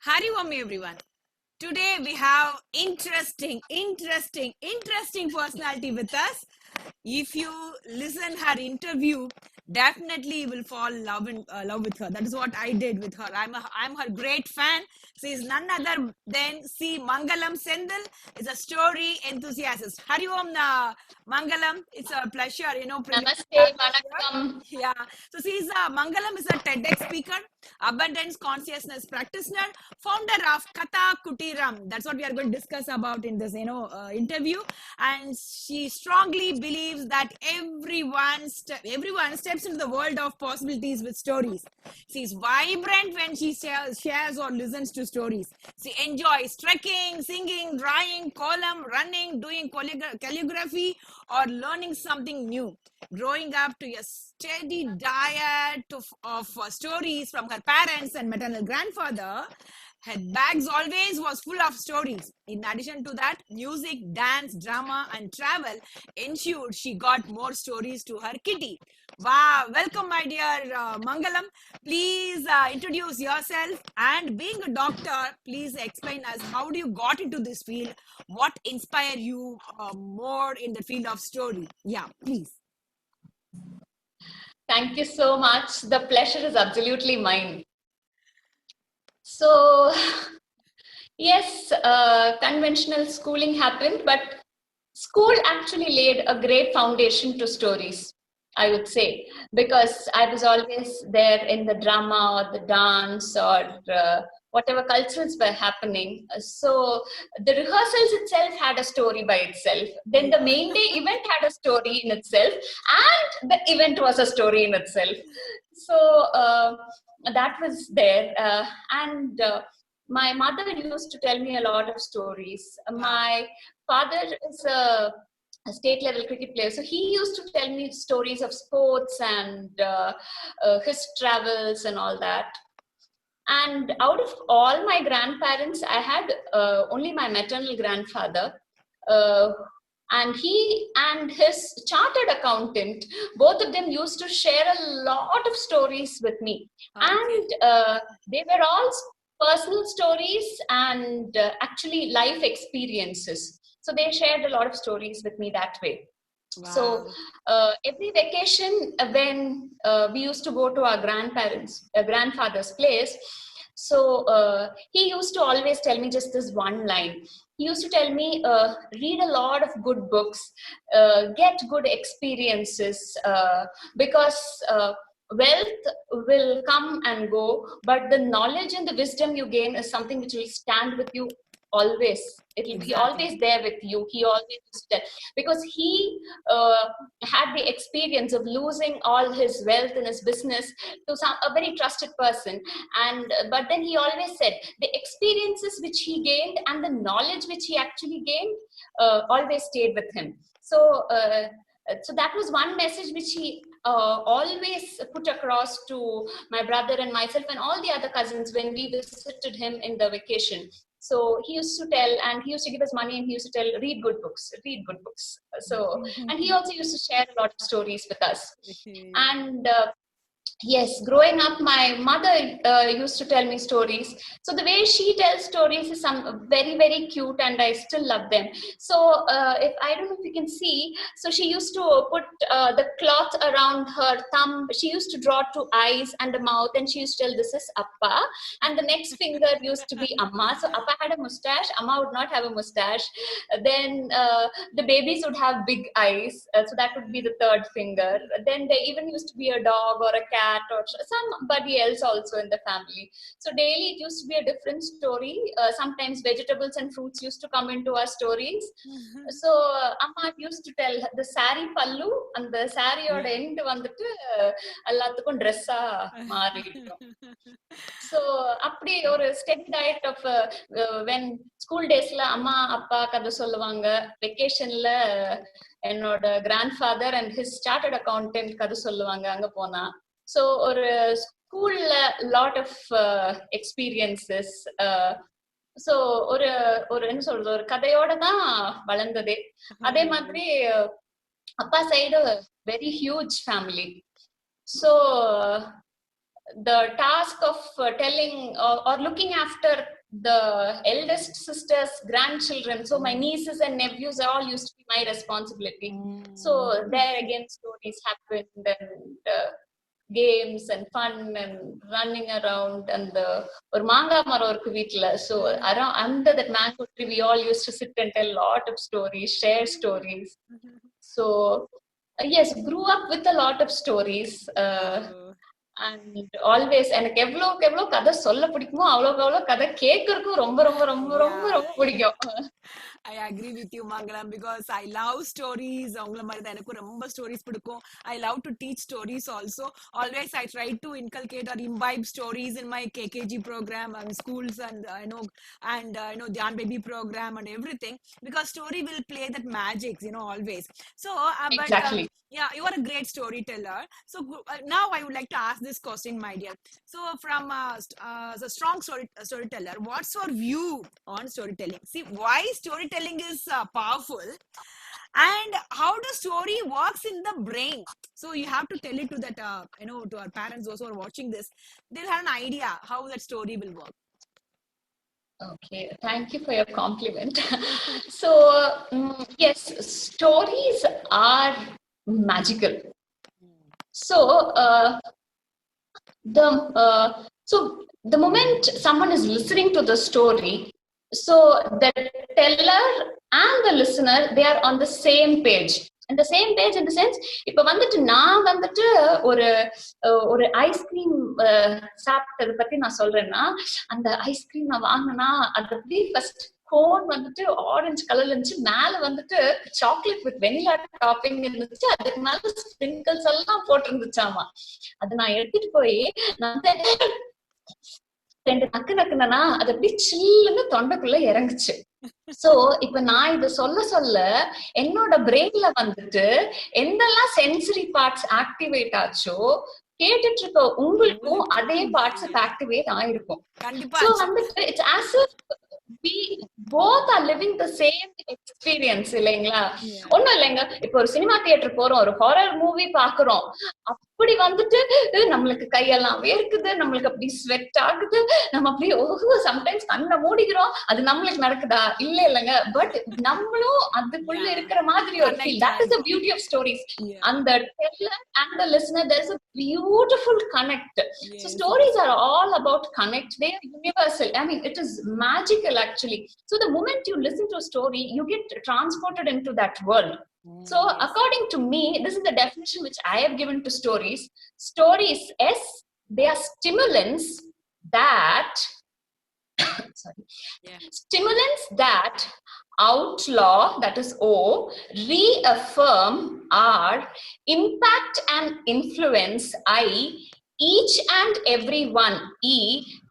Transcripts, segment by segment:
Hari Om everyone. Today we have interesting personality with us. If you listen her interview, definitely you will fall love with her. That is what I did with her. I'm her great fan. She is none other than C.Mangalam Senthil. Is a story enthusiast. Hari Om Mangalam. It's a pleasure, privilege to Namaste, have you Vanakkam. here. Yeah. So she's Mangalam is a Tedx Speaker, Abundance Consciousness Practitioner, founder of KathaKuteeram. That's what we are going to discuss about in this, interview. And she strongly believes that everyone steps into the world of possibilities with stories. She's vibrant when she shares or listens to stories. She enjoys trekking, singing, drawing, column, running, doing calligraphy, or learning something new. Growing up to a steady diet of stories from her parents and maternal grandfather, her bags always was full of stories. In addition to that, music, dance, drama, and travel ensured she got more stories to her kitty. Wow, welcome, my dear Mangalam. Please introduce yourself, and being a doctor, please explain us how do you got into this field? What inspired you more in the field of story? Yeah, please. Thank you so much. The pleasure is absolutely mine. So, yes, conventional schooling happened, but school actually laid a great foundation to stories, I would say, because I was always there in the drama or the dance or whatever cultures were happening. So the rehearsals itself had a story by itself. Then the main day event had a story in itself, and the event was a story in itself. So that was there. My mother used to tell me a lot of stories. My father is a state level cricket player, so he used to tell me stories of sports and his travels and all that. And out of all my grandparents, I had only my maternal grandfather, and he and his chartered accountant, both of them used to share a lot of stories with me. And they were all personal stories and actually life experiences. So they shared a lot of stories with me that way. Wow. So every vacation when we used to go to our grandfather's place, so he used to always tell me just this one line. He used to tell me, read a lot of good books, get good experiences, because wealth will come and go, but the knowledge and the wisdom you gain is something which will stand with you always. It will be always there with you. He always used to tell, because he had the experience of losing all his wealth in his business to a very trusted person, and but then he always said the experiences which he gained and the knowledge which he actually gained always stayed with him. So that was one message which he always put across to my brother and myself and all the other cousins when we visited him in the vacation. So he used to tell, and he used to give us money, and he used to tell, read good books. So, and he also used to share a lot of stories with us. And yes, growing up, my mother used to tell me stories. So the way she tells stories is some very, very cute, and I still love them. So if I don't know if you can see, so she used to put the cloth around her thumb. She used to draw two eyes and a mouth, and she used to tell, this is Appa, and the next finger used to be Amma. So Appa had a mustache, Amma would not have a mustache. Then the babies would have big eyes, so that would be the third finger. Then there even used to be a dog or a cat or somebody else also in the family. So daily it used to be a different story. Sometimes vegetables and fruits used to come into our stories. So Amma used to tell the saree pallu and the saree oda end vandittu allathukkum dress maaritum. So அப்படி ஒரு steady diet of when school days la amma appa kada solluvaanga, vacation la என்னோட grandfather and his chartered accountant கதை சொல்லுவாங்க அங்க போனா. So ஒரு ஸ்கூல்ல lot of experiences. So ஒரு என்ன சொல்றது, ஒரு கதையோட தான் வளர்ந்ததே. அதே மாதிரி அப்பா side very huge family. So the task of telling or looking after the eldest sister's grandchildren. So my nieces and nephews all used to be my responsibility. So there again stories happened, and games and fun and running around, and or manga maro irukku veetla. So around under that mango tree we all used to sit and tell a lot of stories, share stories. So yes, grew up with a lot of stories. And always எனக்கு எவ்வளவு கதை சொல்ல பிடிக்குமோ அவ்வளவு கதை கேட்கறதுக்கும் ரொம்ப ரொம்ப ரொம்ப ரொம்ப ரொம்ப பிடிக்கும். I agree with you, Mangalam, because I love stories. Stories. I love to teach stories also. Always I try to inculcate or imbibe stories in my KKG program and schools, and Dhyan Baby program and everything, because story will play that magic, always. So, Exactly. Yeah, you are a great storyteller. So now I would like to ask this question, my dear. So from a strong storyteller, what's your view on storytelling? See, why storytelling is powerful, and how the story works in the brain. So you have to tell it to that, to our parents, those who are watching this, they'll have an idea how that story will work. Okay, thank you for your compliment. So yes, stories are magical. So the moment someone is listening to the story, so the teller and the listener, they are on the same page. And the same page in the sense, இப்ப வந்துட்டு நான் வந்துட்டு ஒரு ice cream சாப்பிட்டதை பத்தி நான் சொல்றேன்னா, அந்த ice cream நான் வாங்கினா அது அப்படியே ஃபர்ஸ்ட் கோன் வந்துட்டு ஆரஞ்சு கலர்ல இருந்துச்சு, மேல வந்துட்டு சாக்லேட் வித் வெனிலா டாப்பிங் இருந்துச்சு, அதுக்கு மேல ஸ்பிரிங்கிள்ஸ் எல்லாம் போட்டு இருந்துச்சாமா. அது நான் எடுத்துட்டு போய் நான் ரெண்டு நக்குனா அது அப்படியே சில்லுன்னு தொண்டைக்குள்ள இறங்குச்சு. சோ இப்ப நான் இத சொல்ல என்னோட பிரெயின்ல வந்துட்டு எந்தெல்லாம் சென்சரி பார்ட்ஸ் ஆக்டிவேட் ஆச்சோ, கேட்டுட்டு இருக்க உங்களுக்கும் அதே பார்ட்ஸ் ஆக்டிவேட் ஆயிருக்கும். சோ வந்துட்டு it's as if we both are living the same experience, இல்லைங்களா? ஒண்ணும் இல்லைங்க, இப்ப ஒரு சினிமா தியேட்டர் போறோம், ஒரு ஹாரர் மூவி பாக்குறோம், அப்படி வந்துட்டு நம்மளுக்கு கையெல்லாம் வேர்க்குது, நம்மளுக்கு அப்படி ஸ்வெட் ஆகுது, நம்ம அப்படியே சம்டைம்ஸ் கண்ணை மூடிக்கிறோம், அது நம்மளுக்கு நடக்குதா? இல்லைங்க, பட் நம்மளும் அதுக்குள்ள இருக்கிற மாதிரி ஒரு feel. That is the beauty of stories. And the teller and the listener, there is a beautiful connect. So stories are all about connect. They are universal. I mean, it is magical actually. So the moment you listen to a story, you get transported into that world. So according to me, this is the definition which I have given to stories. Stories, yes, they are stimulants that stimulants that outlaw, that is O, reaffirm, R, impact and influence, I, each and every one, E,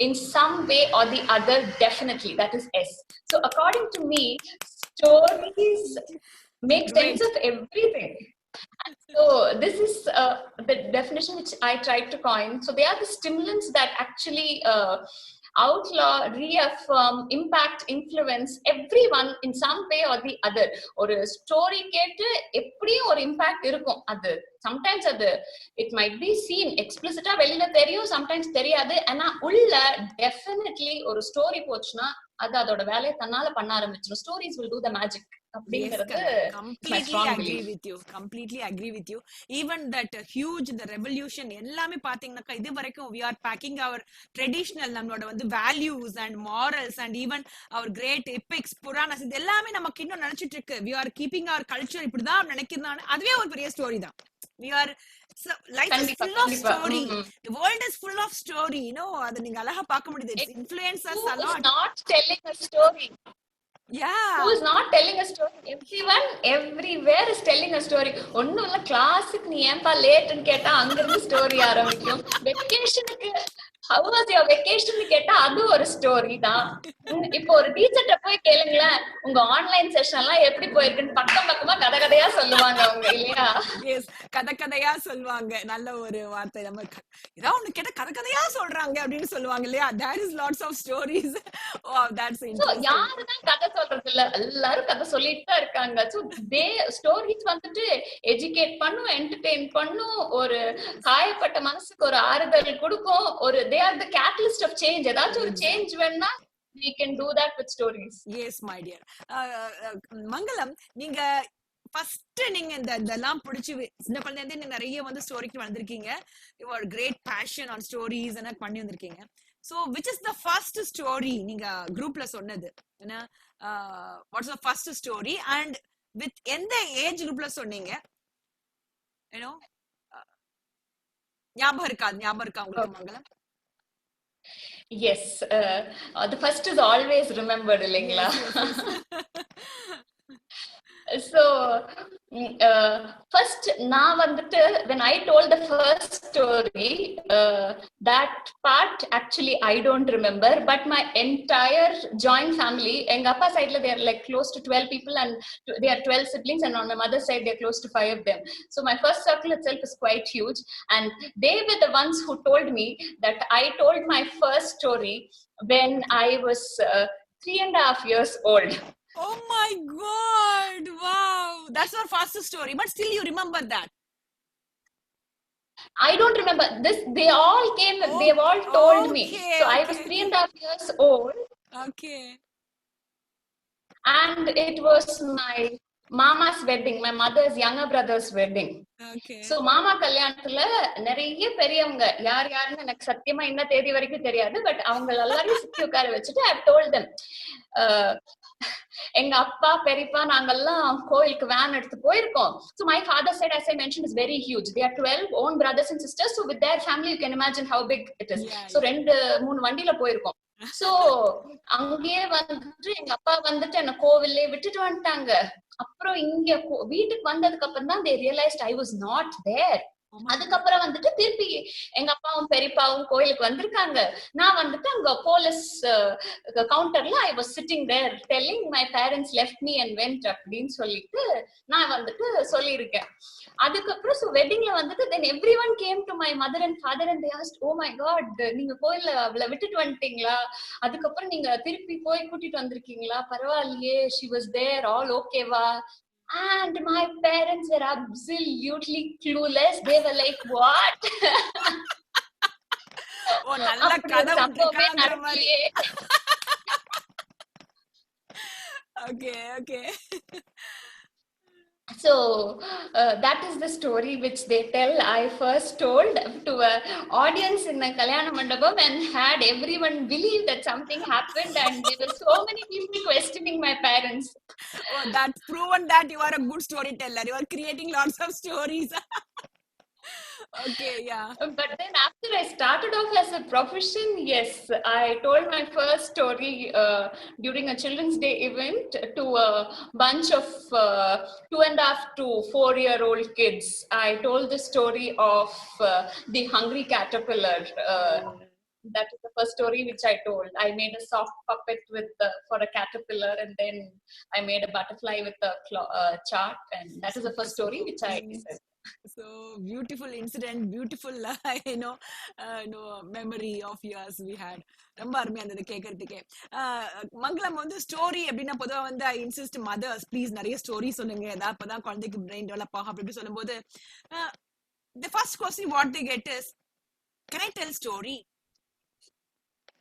in some way or the other, definitely, that is S. So according to me, stories make sense of everything. And so this is the definition which I tried to coin. So they are the stimulants that actually outlaw, reaffirm, impact, influence everyone in some way or the other. ஒரு story கேட்டு எப்படியும் ஒரு impact இருக்கும். அது sometimes அது it might be seen எக்ஸ்பிளிசிட்டா வெளியில தெரியும், sometimes தெரியாது. ஆனா உள்ள டெஃபினெட்லி ஒரு ஸ்டோரி போச்சுன்னா அது அதோட வேலையை தன்னால பண்ண ஆரம்பிச்சிடும். Stories will do the magic. Completely agree with you. Even that huge the revolution எல்லாமே பாத்தீங்கன்னா இது வரைக்கும் we are packing our traditional நம்மளோட வந்து values and morals and even our great epics புராணஸ் இது எல்லாமே நமக்கு இன்னும் நினைச்சிட்டு இருக்கு. We are keeping our culture இப்படிதான் நினைக்கிறதான அதுவே ஒரு பெரிய ஸ்டோரி தான். We are life is full of story. The world is full of story. அது நீங்க அழகா பார்க்க முடியுது. It influences a lot. Not telling a story. Yeah. Who is not telling a story? Everyone, everywhere is telling a story. ஒண்ணும் இல்ல, கிளாஸுக்கு நீ ஏன்பா லேட்னு கேட்டா அங்க இருந்து ஸ்டோரி ஆரம்பிக்கும். வெக்கேஷனுக்கு how was your vacation கேட்டா அது ஒரு ஒரு ஸ்டோரி தான். இப்போ ஒரு டீச்சர்ட்ட போய் கேளுங்களேன், உங்க ஆன்லைன் செஷன் எல்லாம் எப்படி போயிருக்குன்னு பக்கம் பக்கமா கதையா சொல்லுவாங்க அவங்க, இல்லையா? எஸ், கதையா சொல்லுவாங்க. நல்ல ஒரு வார்த்தை. நம்ம ஏதாவது ஒண்ணு கேட்ட கதையா சொல்றாங்க அப்படின்னு சொல்லுவாங்க இல்லையா? there is lots of stories. Wow, that's interesting. யாருதான் கதை சொல்றது இல்ல, எல்லாரும் கதை சொல்லிட்டு தான் இருக்காங்க. சோ தே ஸ்டோரிஸ் வந்துட்டு எஜுகேட் பண்ணும், என்டர்டெயின் பண்ணும், ஒரு காயப்பட்ட மனசுக்கு ஒரு ஆறுதல் கொடுக்கும். ஒரு they are the catalyst of change. ஏதாச்சும் ஒரு சேஞ்ச் வேணா we can do that with stories. Yes, my dear. மங்களம், நீங்க ஃபர்ஸ்ட் நீங்க இதெல்லாம் பிடிச்சி சின்ன குழந்தைல நீங்க நிறைய வந்து ஸ்டோரிக்கு வந்திருக்கீங்க. Your great passion on stories என்ன பண்ணி வந்திருக்கீங்க. So which is the first story நீங்க குரூப்ல சொன்னது என்ன? What's the first story and with எந்த ஏஜ் குரூப்ல சொன்னீங்க? you know ஞாபகம் இருக்கா உங்களுக்கு மங்களம்? Yes, the first is always remembered, இல்லைங்களா? So first நான் வந்துட்டு when I told the first story, that part actually I don't remember, but my entire joint family, எங்க அப்பா சைடுல they are like close to 12 people and they are 12 siblings, and on my mother's side they are close to 5 of them. So my first circle itself is quite huge, and they were the ones who told me that I told my first story when I was 3.5 years old. Oh my God! Wow, that's our first story, but still you remember that. I don't remember this. They all came. They've all told me. So I was 3.5 years old. Okay. And it was my mama's wedding, my mother's younger brother's wedding. Okay. So மாமா கல்யாணத்துல நிறைய பெரியவங்க, யாருன்னு எனக்கு சத்தியமா இந்த தேதி வரைக்கும் தெரியாது, பட் அவங்க எல்லாரையும் சுத்தி உட்கார வச்சுட்டு I told them, எங்க அப்பா பெரியப்பா நாங்கெல்லாம் கோயிலுக்கு வேன் எடுத்து போயிருக்கோம். So my father side, as I mentioned, is very huge. They are 12 own brothers and sisters. So with their family, you can imagine how big it is. So 2-3 வண்டியில போயிருக்கோம். So அங்கேயே வந்துட்டு எங்க அப்பா வந்துட்டு என்ன கோவிலே விட்டுட்டு வந்துட்டாங்க. அப்புறம் இங்க வீட்டுக்கு வந்ததுக்கு அப்புறம் தான் they realized I was not there. அதுக்கப்புறம் வந்துட்டு திருப்பி எங்க அப்பாவும் பெரியப்பாவும் கோயிலுக்கு வந்திருக்காங்க. நான் வந்துட்டு அங்க police கவுண்டர்ல I was sitting there telling my parents left me and went அப்படின்னு சொல்லிட்டு நான் வந்துட்டு சொல்லியிருக்கேன். அதுக்கப்புறம் so வெட்டிங்ல வந்துட்டு then everyone came to my mother and father and they asked, oh my god, நீங்க கோயில்ல அவளை விட்டுட்டு வந்துட்டீங்களா, அதுக்கப்புறம் நீங்க திருப்பி போய் கூட்டிட்டு வந்திருக்கீங்களா, பரவாயில்லையே, she was there, all okayவா? And my parents were absolutely clueless. They were like, what? Oh, நல்ல கதை விட்டுருக்காங்க மாதிரி. Okay. So that is the story which they tell. I first told to an audience in a Kalyana Mandapam and had everyone believe that something happened, and there were so many people questioning my parents. Oh, that's proven that you are a good storyteller. You are creating lots of stories. Okay, yeah. But then after I started off as a profession, yes, I told my first story during a Children's Day event to a bunch of 2.5 to 4-year-old kids. I told the story of the hungry caterpillar. That is the first story which I told. I made a soft puppet with for a caterpillar, and then I made a butterfly with a chart, and that is the first story which I said. So beautiful incident, beautiful memory of yours we had. ரொம்ப அருமையா இருந்தது கேட்கறதுக்கே. மங்களம் வந்து story அப்படின்னா பொதுவா வந்து ஐ insist mothers please நிறைய story சொல்லுங்க, ஏதாவது அப்பதான் குழந்தைக்கு பிரெயின் டெவலப் ஆகும் அப்படி சொல்லும் போது the first question what they get is, can I tell story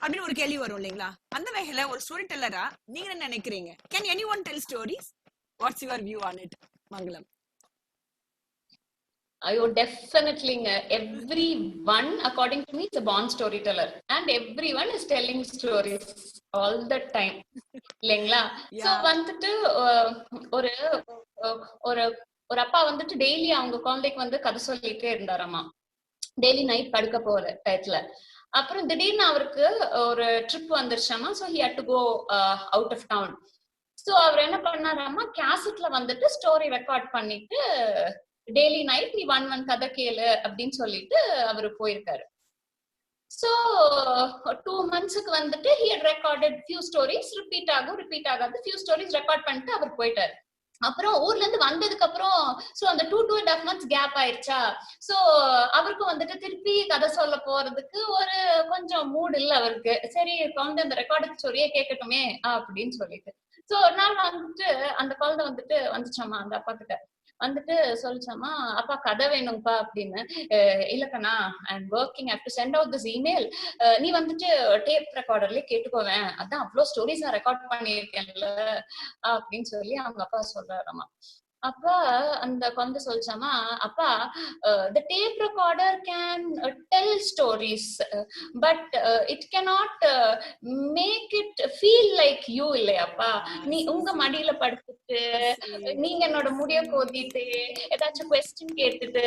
அப்படின்னு ஒரு கேள்வி வரும் இல்லைங்களா? அந்த வகையில ஒரு ஸ்டோரி டெல்லரா நீங்க என்ன நினைக்கிறீங்க? Can anyone tell stories? What's your view on it, Mangalam? Definitely. Everyone, according to me, is a born storyteller, and everyone is telling stories all the time. இல்லைங்களா? So வந்துட்டு ஒரு ஒரு ஒரு அப்பா வந்துட்டு டெய்லி அவங்க குழந்தைக்கு வந்து கதை சொல்லிட்டே இருந்தாராமா, டெய்லி நைட் படுக்க போற டயத்துல. அப்புறம் திடீர்னு அவருக்கு ஒரு ட்ரிப் வந்துருச்சாமா. So he had to go out of town. So அவர் என்ன பண்ணாராமா, கேசட்ல வந்துட்டு ஸ்டோரி ரெக்கார்ட் பண்ணிட்டு டெய்லி நைட் நீ 1 கதை கேளு அப்படின்னு சொல்லிட்டு அவரு போயிருக்காரு. So 2 monthsக்கு வந்துட்டு he had recorded few stories, repeat ஆகாது few stories record பண்ணிட்டு அவர் போயிட்டாரு. அப்புறம் ஊர்ல இருந்து வந்ததுக்கு அப்புறம் சோ அந்த 2.5 months கேப் ஆயிடுச்சா, சோ அவருக்கும் வந்துட்டு திருப்பி கதை சொல்ல போறதுக்கு ஒரு கொஞ்சம் மூட் இல்ல அவருக்கு. சரி குழந்தை அந்த ரெக்கார்டு ஸ்டோரியே கேட்கட்டுமே அப்படின்னு சொல்லிட்டு சோ ஒரு நாள் வந்துட்டு அந்த குழந்தை வந்துட்டு வந்துச்சாமா அந்த அப்பா கிட்ட வந்துட்டு சொல்லிச்சாமா, அப்பா கதை வேணும்ப்பா அப்படின்னு. இல்லக்கண்ணா I am working, I have to send out this email, நீ வந்துட்டு டேப் ரெக்கார்டர்லயே கேட்டுக்கோவேன், அதான் அவ்வளவு ஸ்டோரிஸ் நான் ரெக்கார்ட் பண்ணியிருக்கேன்ல அப்படின்னு சொல்லி அவங்க அப்பா சொல்றாராமா. அப்பா அந்த குழந்தை சொல்லிச்சாமா, அப்பா the tape recorder can tell stories but it cannot make it feel like you இல்லையாப்பா, நீ உங்க மடியில படுத்துட்டு நீங்க என்னோட முடிய கோதிட்டு ஏதாச்சும் கொஸ்டின் கேட்டுட்டு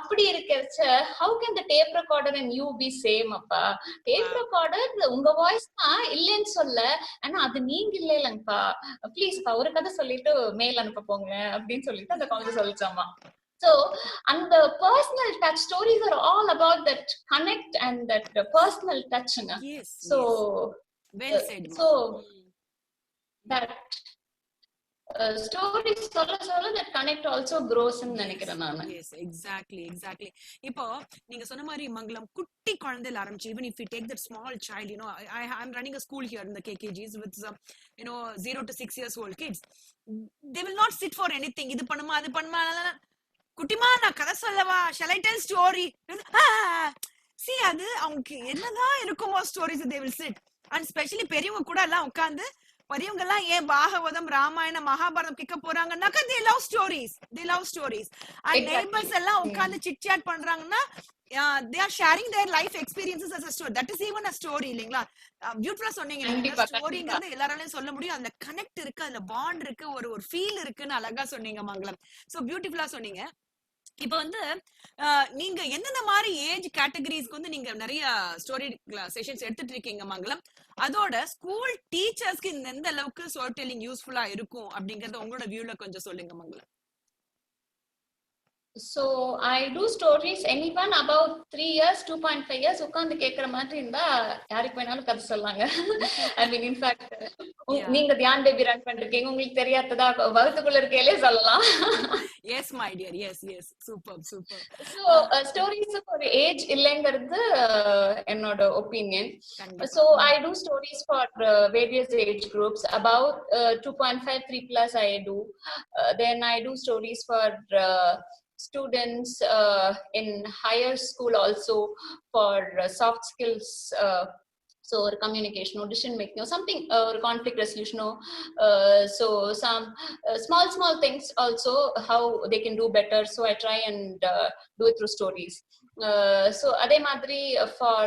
அப்படி இருக்கச்ச how can the tape recorder and you be same அப்பா, tape recorder உங்க வாய்ஸ் தான் இல்லைன்னு சொல்ல, ஆனா அது நீங்க இல்லைலங்கப்பா, ப்ளீஸ் ஒரு கதை சொல்லிட்டு மெயில் அனுப்ப போங்க அப்படின்னு சொல்லிட்டு அந்த குழந்தை சொல்லிச்சாமா. So and the personal touch stories are all about that connect and that personal touch. Yes, so yes. Well said. So that stories சொல்ல that connect also grows ன்னு நினைக்கிறேன் நான். Yes, exactly. இப்போ நீங்க சொன்ன மாதிரி மங்களம் குட்டி குழந்தையில ஆரம்பிச்சு, even if you take that small child, you know, I'm running a school here in the KKGs with some, you know, 0 to 6 years old kids. They will not sit for anything. இது பண்ணுமா அது பண்ணுமா, குட்டிமா நான் கதை சொல்லவா, shall I tell story, see அது அவங்க என்னதான் இருக்குமோ stories they will sit. And especially பெரியவங்க கூட எல்லாம் உட்கார்ந்து, பெரியவங்க எல்லாம் ஏன் பாகவதம் ராமாயணம் மகாபாரதம் கேட்க போறாங்கன்னாக்கா they love stories. And neighbors எல்லாம் உட்கார்ந்து chit chat பண்றாங்கன்னா they are sharing their life experiences as a story. That is even a story இல்லைங்களா? பியூட்டிஃபுல்லா சொன்னீங்க. ஸ்டோரிங்கிறது எல்லாராலையும் சொல்ல முடியும், அதுல கனெக்ட் இருக்கு, அதுல பாண்ட் இருக்கு, ஒரு ஃபீல் இருக்குன்னு அழகா சொன்னீங்க மங்களம். சோ பியூட்டிஃபுல்லா சொன்னீங்க. இப்ப வந்து நீங்க எந்தெந்த மாதிரி ஏஜ் கேட்டகரிஸ்க்கு வந்து நீங்க நிறைய ஸ்டோரி செஷன்ஸ் எடுத்துட்டு இருக்கீங்க மங்களம், அதோட ஸ்கூல் டீச்சர்ஸ்க்கு எந்த அளவுக்கு ஸ்டோரி டெல்லிங் யூஸ்ஃபுல்லா இருக்கும் அப்படிங்கறத உங்களோட வியூல கொஞ்சம் சொல்லுங்க மங்களம். So I do stories anyone about 3 years 2.5 years உட்கார்ந்து கேக்குற மாதிரி இருந்தா யாருக்கு வேணாலும் கதை சொல்லாங்க. I mean in fact நீங்க தியான் பேபி ரன் பண்ணிருக்கீங்க, உங்களுக்கு தெரியாததா வகுத்துக்குள்ள இருக்கையிலே சொல்லலாம். Yes my dear, yes super. So stories ஒரு ஏஜ் இல்லைங்கிறது என்னோட opinion. So I do stories for various age groups, about 2.5 3 plus I do. Then I do stories for students in higher school also for soft skills, so communication or decision making or something, or conflict resolution, so some small things also how they can do better, so I try and do it through stories. So adhe madri for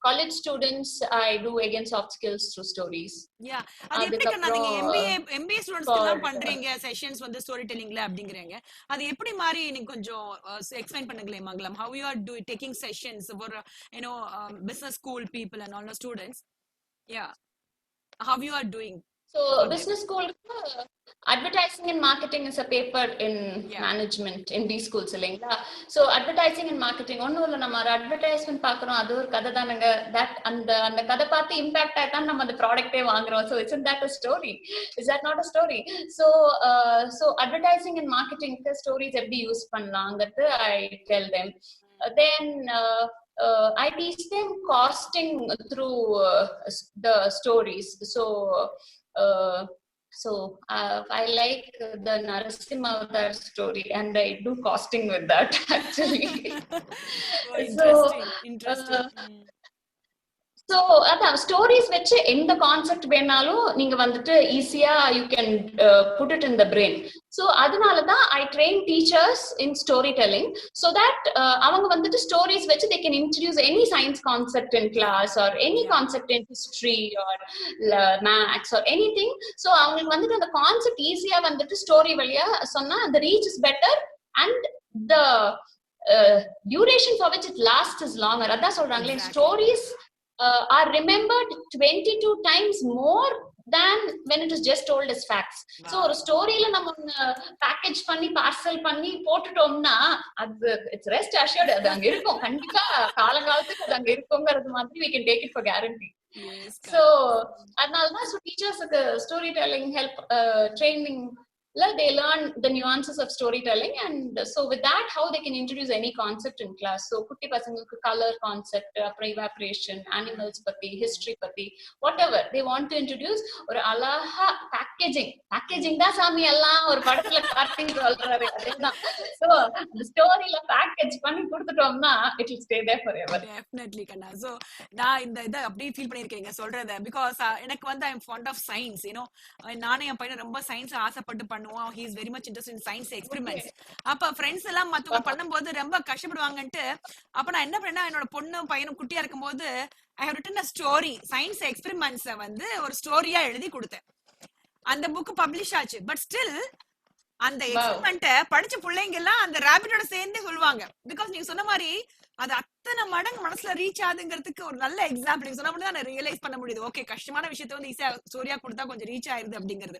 college students I do again soft skills through stories. Yeah, அது எப்படி கண்ணா நீங்க MBA students எல்லாம் பண்றீங்க sessions வந்து story டெல்லிங்ல அப்படிங்கறீங்க, அது எப்படி மாதிரி நீங்க கொஞ்சம் எக்ஸ்பிளைன் பண்ணுங்களே Mangalam, how you are taking sessions for you know business school people and all the students, yeah, how you are doing? So business school advertising and marketing is a paper in management in these schools இல்லைங்களா. So advertising and marketing ஒண்ணும் இல்ல, நம்ம ஒரு advertisement பாக்குறோம், அது ஒரு கதை தானங்க, that அந்த கதை பார்த்து இம்பாக்ட் ஆயிட்டான் நம்ம அந்த ப்ராடக்ட்டே வாங்குறோம். So isn't that a story? Is that not a story? So advertising and marketing stories எப்படி use பண்ணலாம்ங்கிறது I tell them. Then I teach them costing through the stories. So I like the Narasimha Avatar story and I do costing with that actually. Interesting. So அதான் stories வச்சு எந்த concept வேணாலும் நீங்க வந்துட்டு ஈஸியா you can put it in the brain. So அதனாலதான் I train teachers in story telling, so that அவங்க வந்துட்டு ஸ்டோரிஸ் வச்சு they can introduce any science concept in class or any concept in history or maths or anything. So அவங்களுக்கு வந்துட்டு அந்த concept ஈஸியா வந்துட்டு ஸ்டோரி வழியா சொன்னா the reach is better and the duration for which it lasts is longer. அதான் சொல்றாங்களே, stories are remembered 22 times more than when it is just told as facts. So ஒரு ஸ்டோரியில நம்ம பேக்கேஜ் பண்ணி பார்சல் பண்ணி போட்டுட்டோம்னா அது இட்ஸ் ரெஸ்ட் அஷ்யூர்ட், அது அங்க இருக்கும், கண்டிப்பா காலங்காலத்துக்கு அது அங்க இருக்குங்கிறது மாதிரி we can take it for guarantee. So அதனாலதான் டீச்சர்ஸுக்கு story telling help training they learn the nuances of storytelling, and so with that how they can introduce any concept in class. So kutti pasangalukku color concept, evaporation, animals patti, history patti, whatever they want to introduce, or alaha packaging da sami ella or padathula kaarthi solraru adha. So the story la package panni kuduthomna it will stay there forever. Definitely Kanna. So na இந்த இத அப்படியே feel பண்ணிருக்கீங்க சொல்றத, because எனக்கு வந்து I am fond of science, you know, நானே என் பையன் ரொம்ப சயின்ஸ் ஆசைப்பட்டு பண்ணுவோம். he is very much interested in science experiments. அப்ப ஃப்ரெண்ட்ஸ் எல்லாம் மத்தவங்க பண்ணும்போது ரொம்ப கஷ்டப்படுவாங்கன்ட்டு அப்ப நான் என்ன பண்ணேன்னா, என்னோட பொண்ணும் பையனும் குட்டியா இருக்கும்போது I have written a story, science experiments வந்து ஒரு ஸ்டோரியா எழுதி கொடுத்தேன். அந்த புக் பப்ளிஷ் ஆச்சு. பட் ஸ்டில் அந்த எக்ஸ்பெரிமெண்ட்டை படிச்ச பிள்ளைங்க எல்லாம் அந்த ராபிட்டோட சேர்ந்து சொல்லுவாங்க. பிகாஸ் நீங்க சொன்ன மாதிரி அது அத்தனை மடங்கு மனசுல ரீச் ஆகுதுங்கிறதுக்கு ஒரு நல்ல எக்ஸாம்பிள் நீங்க சொன்ன மட்டும் தான் ரியலைஸ் பண்ண முடியுது. ஓகே, கஷ்டமான விஷயத்த வந்து ஈஸியா ஸ்டோரியா கொடுத்தா கொஞ்சம் ரீச் ஆயிருது அப்படிங்கிறது.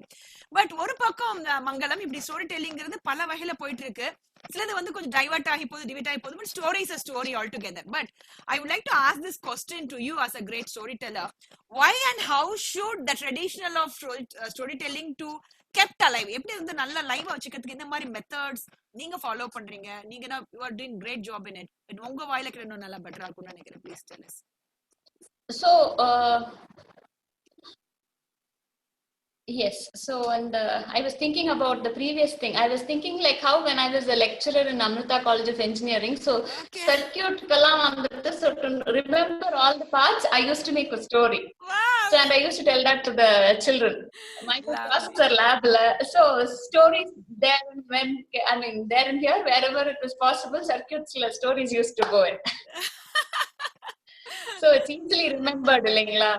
பட் ஒரு பக்கம் மங்களம் இப்படி ஸ்டோரி டெல்லிங்கிறது பல வகையில போயிட்டு இருக்கு. சிலது வந்து கொஞ்சம் டைவர்ட் ஆகி போகுது, டிவைட் ஆகி போகுது. But story is a story altogether. But I would like to ask this question to you as a great storyteller. Why and how should the traditional of storytelling to kept alive, எப்படி வந்து நல்ல லைவா வச்சுக்கிறதுக்கு இந்த மாதிரி methods நீங்க follow பண்றீங்க? நீங்க you are doing great job in it. உங்க வாயில இன்னும் நல்லா பெட்டரா இருக்கும்னு நினைக்கிறேன். Please tell us. So yes, so and I was thinking about the previous thing. I was thinking like how when I was a lecturer in Amrita College of Engineering, so circuit kalam anduttu, so to remember all the parts I used to make a story. Wow. So and I used to tell that to the children. My professor lab, so stories there and when, I mean there and here wherever it was possible, circuits stories used to go in. So it's easily remembered இல்லைங்களா?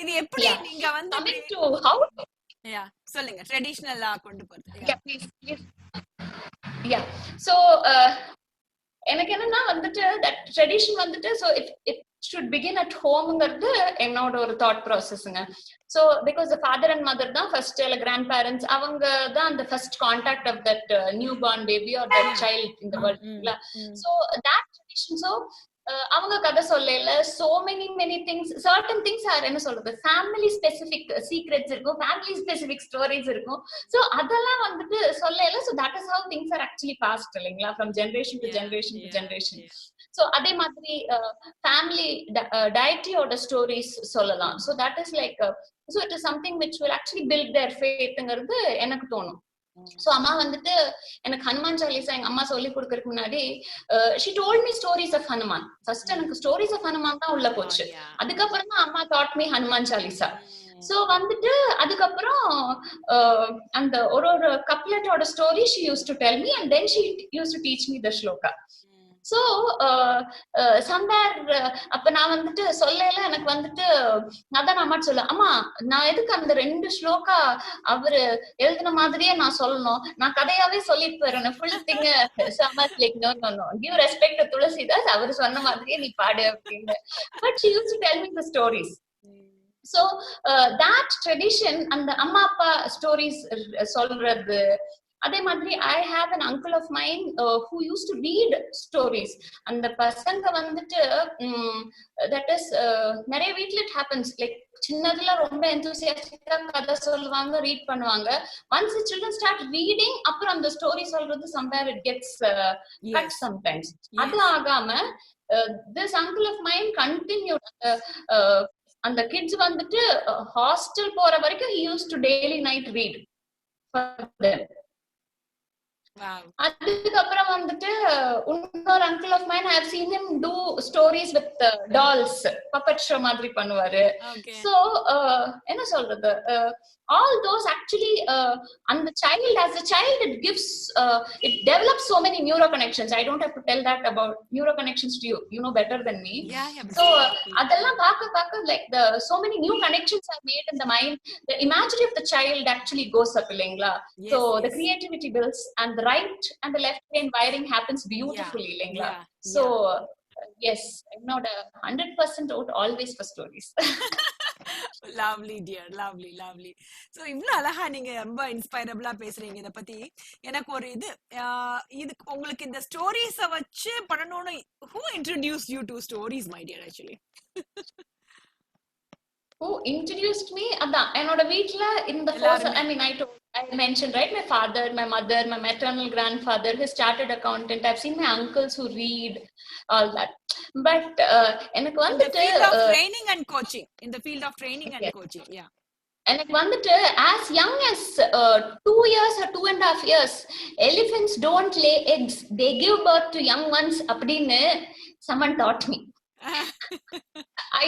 இது எப்படி நீங்க வந்து coming to how சொல்லுங்க ட்ரெடிஷனலா கொண்டு போறது. Please. So எனக்கு என்னன்னா வந்துட்டு that tradition வந்துட்டு so it should begin at homeங்கிறது என்னோட ஒரு thought processங்க. So because the father and mother தான் first இல்ல grandparents, அவங்க தான் the first contact of that newborn baby or that child in the world. So that tradition, so அவங்க கதை சொல்லல, so many things, certain things are என்ன சொல்றது, family specific secrets இருக்கும், family specific stories இருக்கும். So அதெல்லாம் வந்துட்டு சொல்லல. So that is how things are actually passed இல்லைங்களா, from generation to generation to generation. So அதே மாதிரி family deity ஓட stories சொல்லலாம். So that is like so it is something which will actually build their faithங்கிறது எனக்கு தோணும். So அம்மா வந்துட்டு எனக்கு ஹனுமான் சாலிசா எங்க அம்மா சொல்லி கொடுக்கறதுக்கு முன்னாடி she told me stories of Hanuman. First எனக்கு stories of Hanuman தான் உள்ள போச்சு. அதுக்கப்புறம் தான் அம்மா taught me Hanuman Chalisa. So வந்துட்டு அதுக்கப்புறம் அந்த ஒரு கப்லெட்டோட story she used to tell me, and then she used to teach me the shloka. So somewhere அப்ப நான் வந்துட்டு சொல்லல, எனக்கு வந்துட்டு அதான் அம்மா சொல்ல, அம்மா நான் எதுக்கு அந்த 2 ஸ்லோகா அவரு எழுதின மாதிரியே நான் சொல்லணும், நான் கதையாவே சொல்லிட்டு போறேன் full thing. Like no give respect to Tulsidas, அவரு சொன்ன மாதிரியே நீ பாடு அப்படின்னு. But she used to tell me the stories. So that tradition, அந்த அம்மா அப்பா ஸ்டோரிஸ் சொல்றது. அதே மாதிரி I have an uncle of mine who used to read stories. அந்த பசங்க வந்துட்டு that is நிறைய வீட்ல it happens, like சின்னதுல ரொம்ப enthusiastic-ஆ கதை சொல்லுவாங்க, ரீட் பண்ணுவாங்க. Once the children start reading, அப்புறம் அந்த ஸ்டோரி சொல்றது somewhere it gets cut sometimes. அது ஆகாம this uncle of mine continued. அந்த கிட்ஸ் வந்துட்டு ஹாஸ்டல் போற வரைக்கும் he used to daily night read for them. அதுக்கப்புறம் வந்துட்டு இன்னொரு uncle of mine I have seen him do stories with dolls, puppet show மாதிரி பண்ணுவாரு. So என்ன சொல்றது, all those actually and the child, as a child, it gives it develops so many neuro connections. I don't have to tell that about neuro connections to you, you know better than me. So அதெல்லாம் பார்க்க like the so many new connections are made in the mind. The imagery of the child actually goes up இல்லைங்களா. So the creativity builds, and the right and the left brain wiring happens beautifully இல்லைங்களா. So yes, I'm not 100% out always for stories. Lovely dear, lovely lovely. So இவ்வளோ அழகா நீங்க ரொம்ப இன்ஸ்பைரபிளா பேசுறீங்க இதை பத்தி. எனக்கு ஒரு இது உங்களுக்கு இந்த ஸ்டோரிஸை வச்சு பண்ணணும்னு who introduced you to stories, my dear, actually? Who introduced me? அதான் என்னோட வீட்ல in the first, I mean, I mentioned, right, my father, my mother, my maternal grandfather, his chartered accountant. I've seen my uncles who read, all that. But எனக்கு வந்துட்டு in the field of training and coaching, yeah. எனக்கு வந்துட்டு as young as 2 years or 2.5 years, elephants don't lay eggs, they give birth to young ones அப்படின்னு someone taught me. I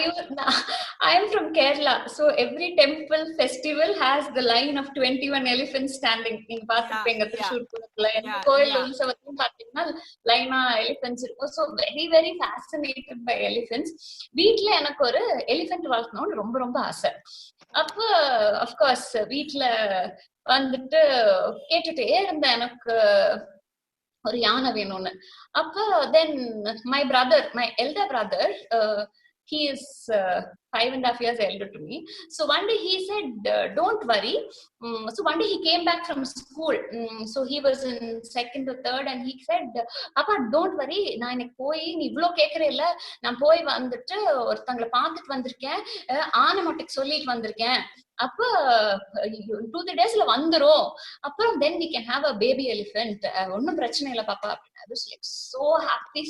am from Kerala, so every temple festival has the line of 21 elephants standing. நீங்க பாத்துப்பீங்க திருச்சூர்புரத்துல எந்த கோயில் உற்சவத்தையும் பாத்தீங்கன்னா லைனா elephants இருக்கும். So very very fascinated by elephants. வீட்ல எனக்கு ஒரு எலிஃபென்ட் வளர்க்கணும்னு ரொம்ப ரொம்ப ஆசை. அப்ப அஃப்கோர்ஸ் வீட்ல வந்துட்டு கேட்டுட்டே இருந்தேன் எனக்கு ஒரு யானை வேணும்னு. அப்ப then my elder brother, he is 5.5 years elder to me. So one day he said, don't worry. So one day he came back from school. So he was in second or third, and he said, Papa, don't worry, நான் இன்னைக்கு போய் நீ இவ்ளோ கேக்குறே இல்ல, நான் போய் வந்துட்டு ஒருத்தங்களை பார்த்துட்டு வந்திருக்கேன், ஆனமட்டிக்கு சொல்லிட்டு வந்திருக்கேன். அப்ப 2-3 daysல வந்துரும், அப்புறம் then we can have a baby elephant, ஒன்னும் பிரச்சனை இல்ல பாப்பா. I was like so happy.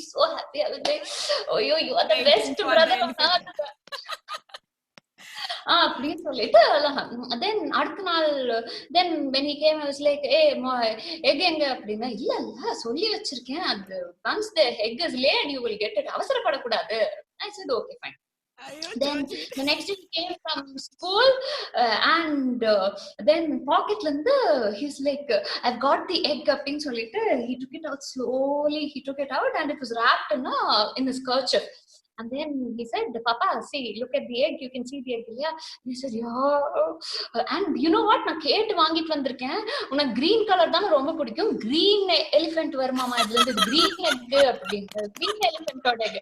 I was like, oh you are the best brother on earth. அப்படின்னு சொல்லிட்டு then அடுத்த நாள் then when he came, I was like, egg எங்க அப்படின்னா, இல்ல சொல்லி வச்சிருக்கேன், அது once the egg is laid you will get it, அவசரப்படக்கூடாது. I said okay fine. Then the next day he came from school, and then pocketல இருந்து he's like, I've got the egg அப்படின்னு சொல்லிட்டு he took it out slowly. He took it out and it was wrapped in his kerchief. And then he said, Papa, see, look at the egg, you can see the egg. Yeah. He said, yeah. And you know what, நான் கேட்டு வாங்கிட்டு வந்திருக்கேன், உனக்கு green color தானே ரொம்ப பிடிக்கும், green elephant வருமாமா இதுல இருந்து, green egg அப்படின்னு, green elephant egg.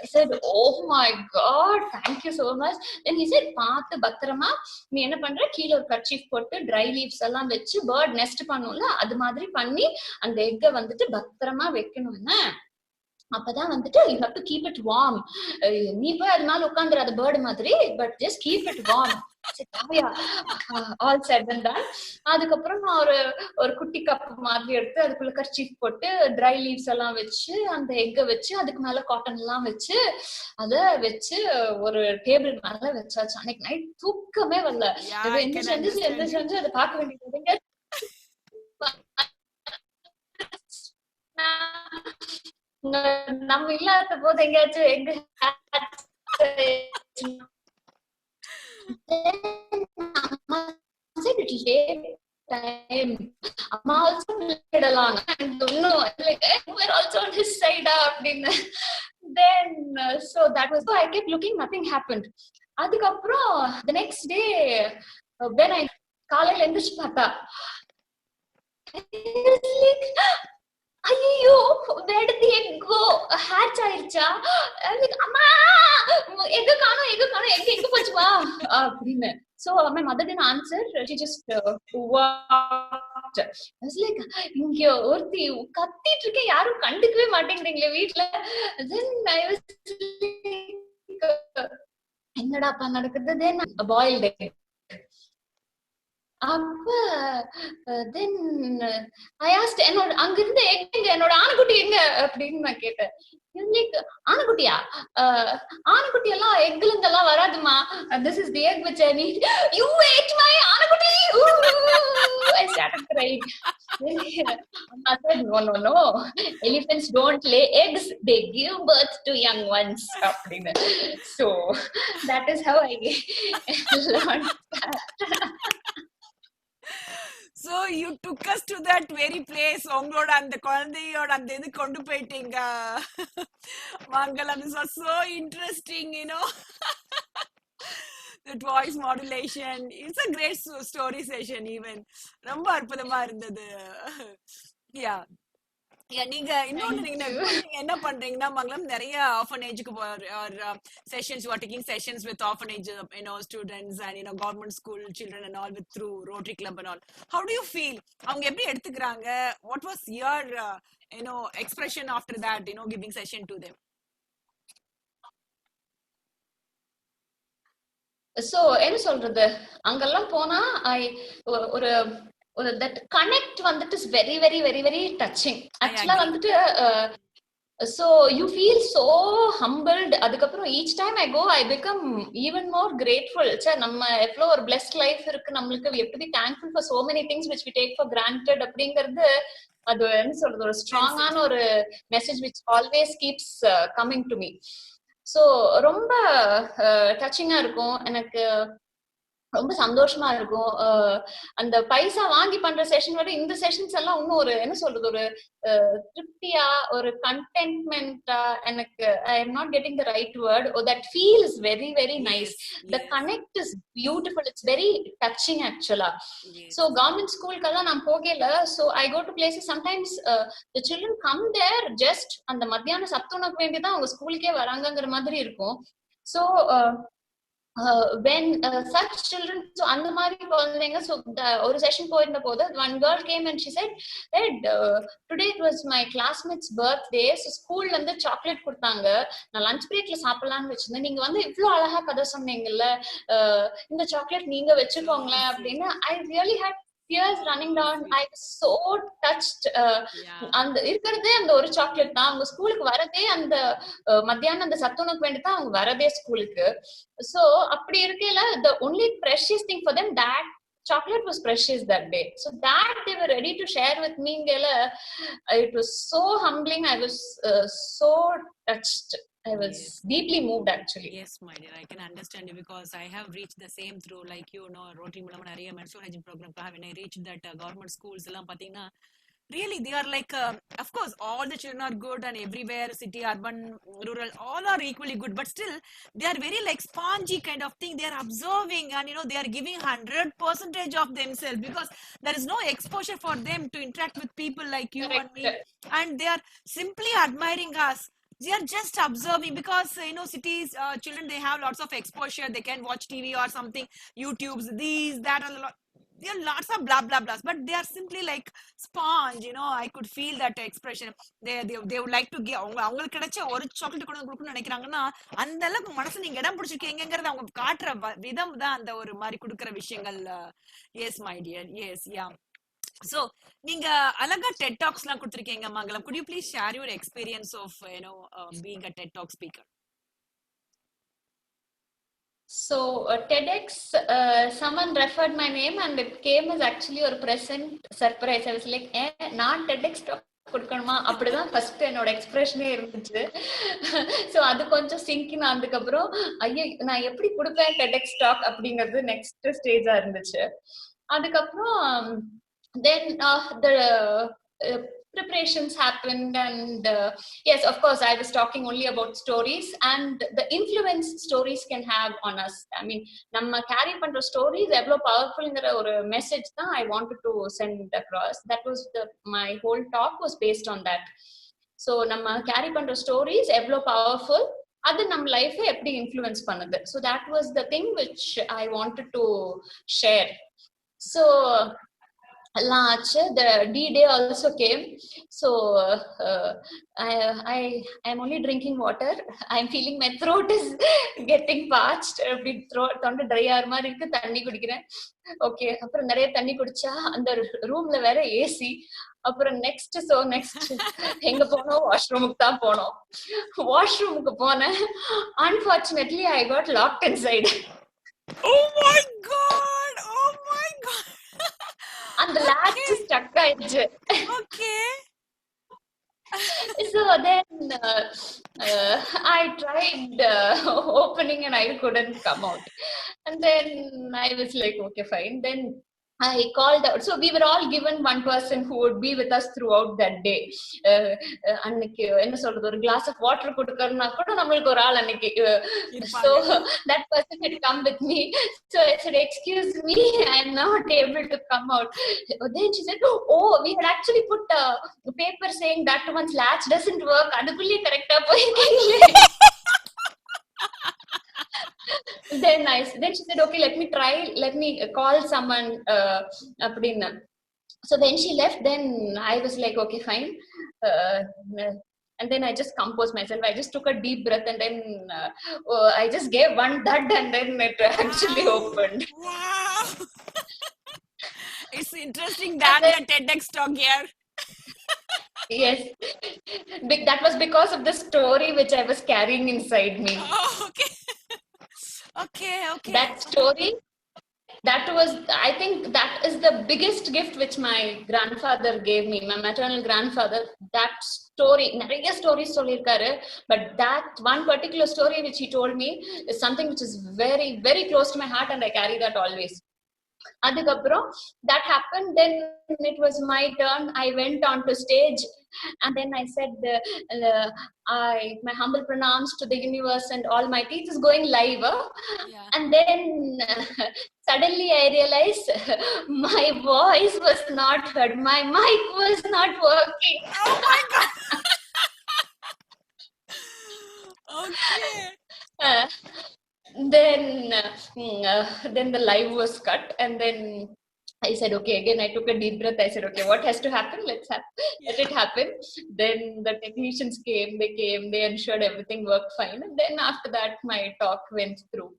I said, oh my god, thank you so much. Then he said, பார்த்து பத்திரமா நீ என்ன பண்ற, கீழே ஒரு கர்ச்சீஃப் போட்டு ட்ரை லீவ்ஸ் எல்லாம் வச்சு பேர்ட் நெஸ்ட் பண்ணும்ல, அது மாதிரி பண்ணி அந்த எக்கை வந்துட்டு பத்திரமா வைக்கணும். என்ன அப்பதான் வந்துட்டு you have to keep it warm. நீ போய் அது மேல உட்காந்துரு அது பேர்டு மாதிரி, but just keep it warm. All set and ton. அதுக்கப்புறம் நான் ஒரு குட்டி கப் மாதிரி எடுத்து அதுக்குள்ள கர்ச்சீஃப் போட்டு ட்ரை லீவ்ஸ் எல்லாம் வச்சு அந்த எக்கை வச்சு அதுக்கு மேல காட்டன் எல்லாம் வச்சு அதை வச்சு ஒரு டேபிள் மேல வச்சாச்சு. அன்னைக்கு நைட் தூக்கமே வரல. எந்திரிச்சு அதை பார்க்க வேண்டியது. நம்ம இல்லாத போது எங்கேயாச்சும் எங்க அம்மா also விடலாம் we're also on his side அப்படின்னு. Then so that was, so I kept looking, nothing happened. அதுக்கப்புறம் the next day when I காலையில எந்திரிச்சு பார்த்தா, ஐயோ where did the egg go, hatch ஆயிருச்சா, அம்மா எங்க காணோம் எங்க போச்சுமா அப்படின்னு. So my mother didn't answer, she just walked. I was like, இங்க ஒருத்தி கத்திட்டு இருக்கேன், யாரும் கண்டுக்கவே மாட்டேங்கிறீங்களே வீட்டுல. Then I was like, என்னடாப்பா நடக்குது. Then a boiled egg. அப்ப then I asked, என்னோட அங்க இருந்த எங்க என்னோட ஆணுக்குட்டி எங்க அப்படின்னு நான் கேட்டேன். ஆணுக்குட்டியா, ஆணுக்குட்டி எல்லாம் எக்ல இருந்து எல்லாம் வராதுமா, this is the egg which I need. You ate my ஆணுக்குட்டி. I started crying. I said, no, elephants don't lay eggs, they give birth to young ones அப்படின்னு. So that is how I learned that. So you took us to that very place. உங்களோட அந்த குழந்தையோட அந்த இது கொண்டு போயிட்டீங்க. Mangalam, this was so interesting, that voice modulation. It's a great story session even. ரொம்ப அற்புதமா இருந்தது. Yeah. நீங்க இன்னொன்னு Thank நீங்க you. நீங்க என்ன பண்றீங்கன்னா மங்களம் நிறைய ஆர்ஃபனேஜ்க்கு sessions, you are taking sessions with orphanage students and government school children and all with through Rotary Club and all. How do you feel? அவங்க எப்படி எடுத்துக்கறாங்க? What was your expression after that, giving session to them? So என்ன சொல்றது, அங்கெல்லாம் போனா ஒரு ஒரு that connect வந்துட்டு is very very very very touching. Actually வந்துட்டு so you feel so humbled. அதுக்கப்புறம் each time I go I become even more grateful. நம்ம எவ்வளோ ஒரு blessed life இருக்கு நம்மளுக்கு, we have to be thankful for so many things which we take for granted அப்படிங்கிறது அது என்ன சொல்றது ஒரு ஸ்ட்ராங்கான ஒரு message which always keeps coming to me. So ரொம்ப டச்சிங்கா இருக்கும் எனக்கு, ரொம்ப சந்தோஷமா இருக்கும். அந்த பைசா வாங்கி பண்ற செஷன் விட இந்த செஷன்ஸ் எல்லாம் இன்னும் ஒரு என்ன சொல்றது ஒரு திருப்தியா ஒரு கண்டென்ட்மெண்டா எனக்கு, I am not getting the right word, that feel is very very nice. The connect is beautiful, it's very touching ஆக்சுவலா. ஸோ கவர்மெண்ட் ஸ்கூலுக்கெல்லாம் நான் போகல. So I go to places sometimes the children come there just அந்த மத்தியானம் சத்துணவுக்கு வேண்டிதான் அவங்க ஸ்கூலுக்கே வராங்கிற மாதிரி இருக்கும். So when such children, so அந்த மாதிரி குழந்தைங்க, so ஒரு செஷன் போயிருந்த போது one girl came and she said that today it was my classmate's birthday, so ஸ்கூல்ல இருந்து சாக்லேட் கொடுத்தாங்க, நான் லஞ்ச் பிரேக்ல சாப்பிடலாம்னு வச்சிருந்தேன், நீங்க வந்து இவ்வளவு அழகா கதை சொன்னீங்கல்ல, இந்த சாக்லேட் நீங்க வச்சுக்கோங்களேன் அப்படின்னு. I really had tears running down. I was so touched. அந்த இருக்கிறதே அந்த ஒரு சாக்லேட் தான், அவங்க ஸ்கூலுக்கு வரதே அந்த மத்தியானம் அந்த சத்துணவுக்கு வேண்டி தான் அவங்க வரதே ஸ்கூலுக்கு. So அப்படி இருக்கையில the only precious thing for them, that chocolate was precious that day, so that they were ready to share with me. It was so humbling. I was so touched. I was deeply moved actually. Yes, my dear, I can understand you because I have reached the same through like Rotary மூலமா நிறைய menstrual hygiene program when I reached that government schools எல்லாம் பாத்தீங்கன்னா really they are like of course all the children are good and everywhere, city, urban, rural, all are equally good, but still they are very like spongy kind of thing. They are observing and they are giving 100% of themselves because there is no exposure for them to interact with people like you and me, and they are simply admiring us. They are just observing because cities children, they have lots of exposure, they can watch TV or something, YouTubes, these, that, and there are lots of blah blah blahs, but they are simply like sponge. I could feel that expression. They would like to give அவங்களுக்கு கிடைச்ச ஒரு chocolate கூட கொடுக்கணும்னு நினைக்கிறாங்கன்னா அந்த அளவுக்கு மனசு நீங்க இடம் பிடிச்சிருக்கீங்கிறத அவங்க காட்டுற விதம் தான் அந்த ஒரு மாதிரி கொடுக்குற விஷயங்கள். Yes my dear, yes, yeah. So நீங்க அழகா TED Talks எல்லாம் கொடுத்திருக்கீங்க மங்களம். Could you please share your experience of being a TED Talk speaker? So TEDx, someone referred my name and it came as actually a present surprise. I was like, நான் TEDx talk கொடுக்கணுமா அப்படிதான் first என்னோட எக்ஸ்பிரஷனே இருந்துச்சு. So அது கொஞ்சம் சிங்கின் ஆனதுக்கு அப்புறம் ஐயோ நான் எப்படி கொடுப்பேன் TEDx talk அப்படிங்கிறது நெக்ஸ்ட் ஸ்டேஜா இருந்துச்சு. அதுக்கப்புறம் then the preparations happened and yes, of course I was talking only about stories and the influence stories can have on us. I mean நம்ம கேரி பண்ற ஸ்டோரிஸ் எவ்வளவு பவர்ஃபுல்ங்கிற ஒரு மெசேஜ் தான் I wanted to send across. That was my whole talk was based on that. So நம்ம carry பண்ற stories எவ்வளவு powerful, அது நம்ம லைஃபை எப்படி இன்ஃப்ளூயன்ஸ் பண்ணுது. So that was the thing which I wanted to share. So the D-Day also came. So I am only drinking water. I am feeling my throat is getting parched. தொண்டை try ஆகிற மாதிரி இருக்கு, தண்ணி குடிக்கிறேன். Okay, அப்புறம் நிறைய தண்ணி குடிச்சா அந்த ரூம்ல வேற ஏசி. அப்புறம் நெக்ஸ்ட் எங்க போனோம், வாஷ்ரூமுக்கு தான் போனோம். வாஷ்ரூமுக்கு போனேன். Unfortunately I got locked inside. Oh my god, oh my god. அந்த latch stuck ஆயிடுச்சு. Okay. So then I tried opening and I couldn't come out. And then I was like, okay, fine. Then I called out. So we were all given one person who would be with us throughout that day. அன்னைக்கு என்ன சொல்றது, ஒரு glass of water கொடுக்கறனா கூட நம்மளுக்கு ஒரு ஆள் அன்னைக்கு. So that person had come with me. So I said, excuse me, I am not able to come out. Then she said, oh, we had actually put a paper saying that one's latch doesn't work. அதுக்குள்ளே கரெக்டா போயிருக்கீங்களே. Then she said, okay, let me call someone. So then she left. Then I was like, okay, fine. And then I just composed myself. I just took a deep breath, and then I just gave one thud, and then it actually opened. Wow. It's interesting that the TEDx talk here. Yes, that was because of the story which I was carrying inside me. Oh, okay. Okay. That story, I think that is the biggest gift which my grandfather gave me, my maternal grandfather. That story, நிறைய stories சொல்லிருக்காரு, but that one particular story which he told me is something which is very, very close to my heart, and I carry that always. அதுக்கப்புறம் that happened. Then it was my turn. I went on to stage, and then I said, my humble pranams to the universe and all my teeth is going live. Yeah. And then suddenly I realized my voice was not heard. My mic was not working. Oh my God. Okay. Then the live was cut, and then I said, okay, again I took a deep breath. I said, okay, what has to happen? Let it happen. Then the technicians came, they ensured everything worked fine, and then after that my talk went through.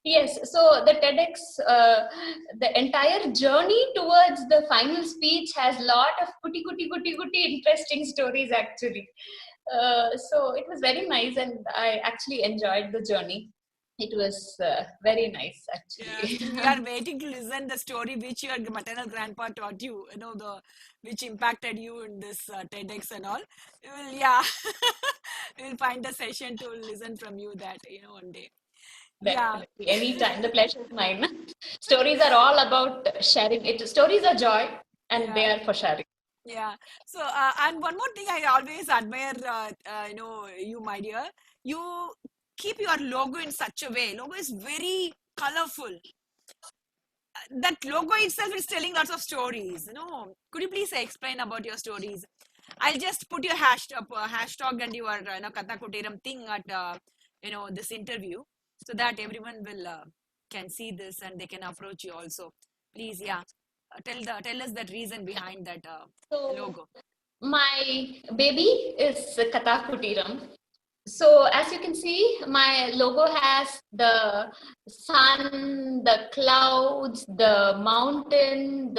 Yes, so the TEDx, the entire journey towards the final speech has lot of kuti interesting stories actually. So it was very nice, and I actually enjoyed the journey. It was very nice actually. Yeah, we are waiting to listen the story which your maternal grandpa taught you, which impacted you in this TEDx and all. We'll find a session to listen from you that, one day. Definitely. Yeah. Anytime. The pleasure is mine. Stories are all about sharing it. Stories are joy, and they are for sharing. Yeah. So, and one more thing I always admire, you, my dear, you keep your logo in such a way. Logo is very colorful. That logo itself is telling lots of stories. Could you please explain about your stories? I'll just put your hashtag and your KathaKuteeram thing at this interview, so that everyone will can see this and they can approach you also. Please, tell us that reason behind that logo. My baby is KathaKuteeram. So as you can see, my logo has the sun, the clouds, the mountain,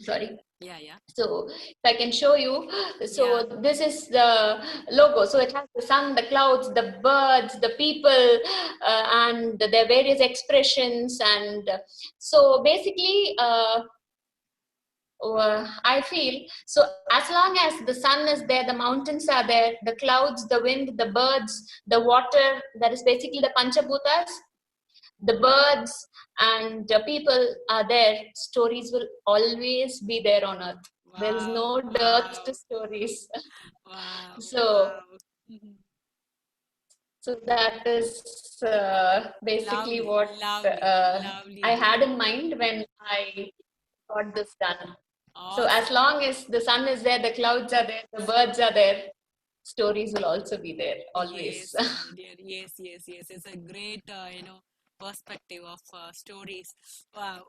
sorry. Yeah. So if I can show you, so this is the logo. So it has the sun, the clouds, the birds, the people, and their various expressions. And so basically, I feel, so as long as the sun is there, the mountains are there, the clouds, the wind, the birds, the water, that is basically the Panchabhutas, the birds and the people are there, stories will always be there on earth. Wow, there is no dearth to stories. Wow. So that is basically lovely, what lovely. I had in mind when I got this done. Awesome. So as long as the sun is there, the clouds are there, the birds are there, stories will also be there always. Yes, dear. Yes. It's a great, perspective of stories. Wow,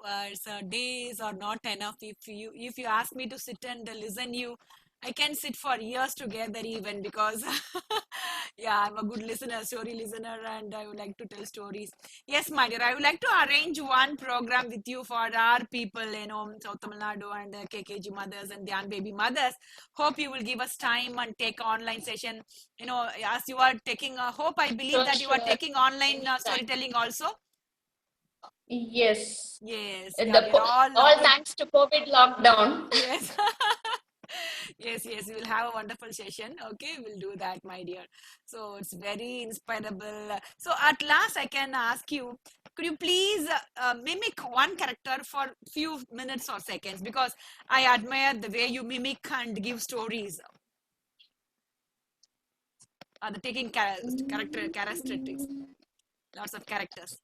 days are not enough. If you ask me to sit and listen you, I can sit for years together even, because I'm a good listener, story listener, and I would like to tell stories. Yes, my dear, I would like to arrange one program with you for our people, South Tamil Nadu and KKG mothers and the baby mothers. Hope you will give us time and take online session. As you are taking, hope I believe that you are taking online storytelling also. Yes. All thanks to COVID lockdown. Yes. Yes, we will have a wonderful session. Okay, we'll do that, my dear. So it's very inspirable. So at last I can ask you, could you please mimic one character for few minutes or seconds? Because I admire the way you mimic and give stories. The taking characteristics, lots of characters.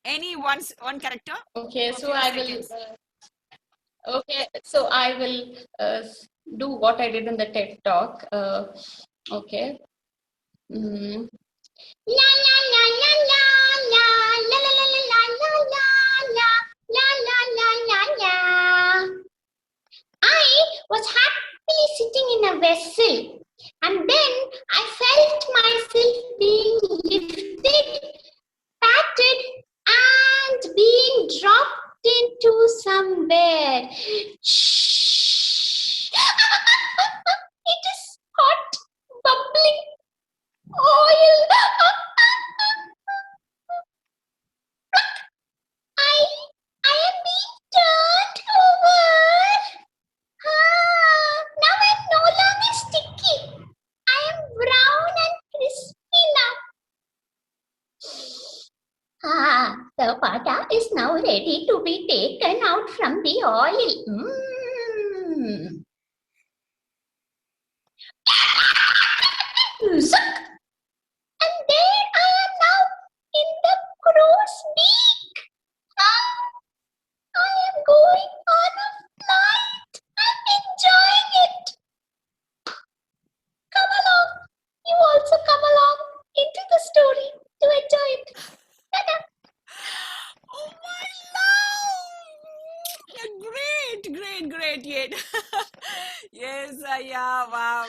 Any one character? Okay, so I will. Okay, so I will do what I did in the TED talk. Okay. Mm. La la la la la la la la la la la la la la la la la. I was happily sitting in a vessel, and then I felt myself being lifted, patted, and being dropped into somewhere. Shh. It is hot, bubbling oil. I am being turned over. Now I'm no longer sticky. I am brown and crispy now. The butter is now ready to be taken out from the oil. Zuck! And there I am now in the crow's beak. I am going on a flight. I'm enjoying it. Come along. You also come along into the story to enjoy it. Ta-da. Oh my love! Great. Yes, yeah, wow.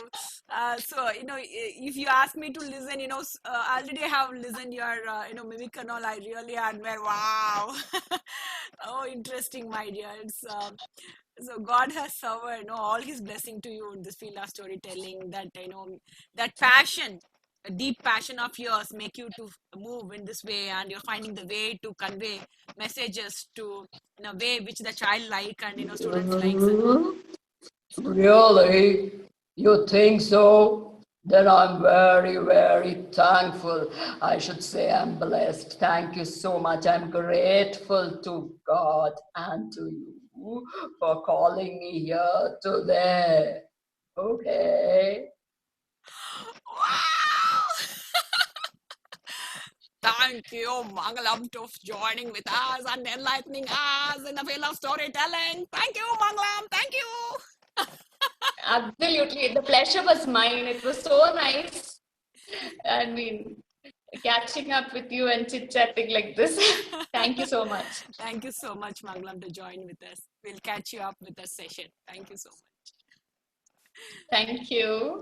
So, if you ask me to listen, I already have listened your, mimic and all. I really admire. Wow. Oh, interesting, my dear. It's so God has served, all His blessing to you in this field of storytelling. That that passion, a deep passion of yours, make you to move in this way, and you're finding the way to convey messages to in a way which the child like and students likes. Really? You think so? Then I'm very, very thankful. I should say I'm blessed. Thank you so much. I'm grateful to God and to you for calling me here today. Okay. Wow! Thank you, Mangalam, for joining with us and enlightening us in the field of storytelling. Thank you, Mangalam. Thank you. Absolutely. The pleasure was mine. It was so nice. I mean, catching up with you and chit-chatting like this. Thank you so much. Thank you so much, Mangalam, to join with us. We'll catch you up with the session. Thank you so much. Thank you.